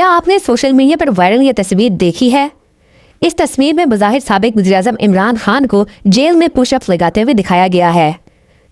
क्या आपने social media पर वायरल ये तस्वीर देखी है? इस तस्वीर में बज़ाहिर साबिक वज़ीर-ए-आज़म इमरान खान को जेल में पुशअप लगाते हुए दिखाया गया है।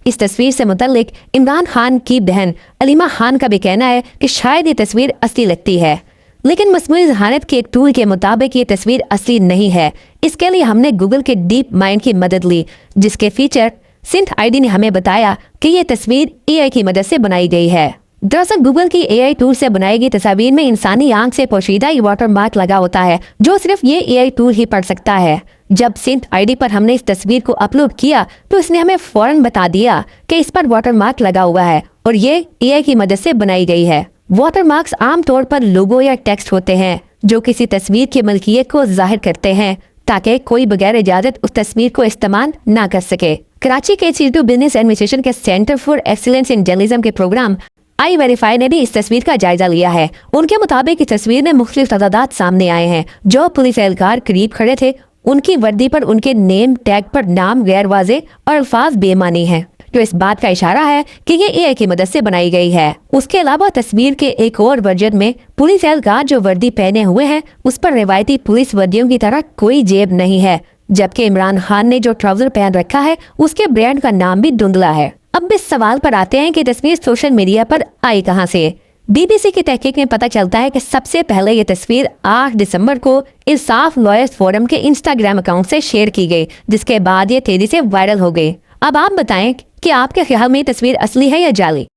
इस तस्वीर से मुतल्लिक इमरान खान की बहन अलीमा खान का भी कहना है कि शायद ये तस्वीर असली लगती है, लेकिन मसनूई ज़हानत के एक टूल के मुताबिक ये तस्वीर असली नहीं है। इसके लिए हमने गूगल के डीप माइंड की मदद ली, जिसके फीचर सिंथ आईडी ने हमें बताया कि ये तस्वीर एआई की मदद से बनाई गई है। दरअसल गूगल की एआई टूल से बनाई गई तस्वीर में इंसानी आंख से पोशीदा वाटर मार्क लगा होता है, जो सिर्फ ये एआई टूल ही पढ़ सकता है। जब सिंथ आईडी पर हमने इस तस्वीर को अपलोड किया तो इसने हमें फौरन बता दिया कि इस पर वाटर मार्क लगा हुआ है और ये एआई की मदद से बनाई गई है। वाटर मार्क्स आमतौर पर लोगो या टेक्स्ट होते हैं जो किसी तस्वीर की मलकियत को जाहिर करते हैं, ताकि कोई बगैर इजाजत उस तस्वीर को इस्तेमाल ना कर सके। कराची के इंस्टीट्यूट बिजनेस एडमिनिस्ट्रेशन के centre for excellence in journalism के प्रोग्राम आई वेरीफाई ने भी इस तस्वीर का जायजा लिया है। उनके मुताबिक इस तस्वीर में मुख्तलिफ तदाद सामने आए हैं। जो पुलिस एहलकार करीब खड़े थे, उनकी वर्दी पर उनके नेम टैग पर नाम गैर वाजे और अल्फाज बेमानी हैं, जो इस बात का इशारा है कि ये एआई की मदद से बनाई गई है। उसके अलावा तस्वीर के एक और वर्जन में पुलिस एहलकार जो वर्दी पहने हुए हैं उस पर रिवायती पुलिस वर्दियों की तरह कोई जेब नहीं है, जबकि इमरान खान ने जो ट्राउजर पहन रखा है उसके ब्रांड का नाम भी धुंधला है। अब इस सवाल पर आते हैं कि तस्वीर सोशल मीडिया पर आई कहां से। बीबीसी की तहकीक में पता चलता है कि सबसे पहले ये तस्वीर 8 दिसंबर को इंसाफ लॉयर्स फोरम के इंस्टाग्राम अकाउंट से शेयर की गई, जिसके बाद ये तेजी से वायरल हो गई। अब आप बताएं कि आपके ख्याल में ये तस्वीर असली है या जाली।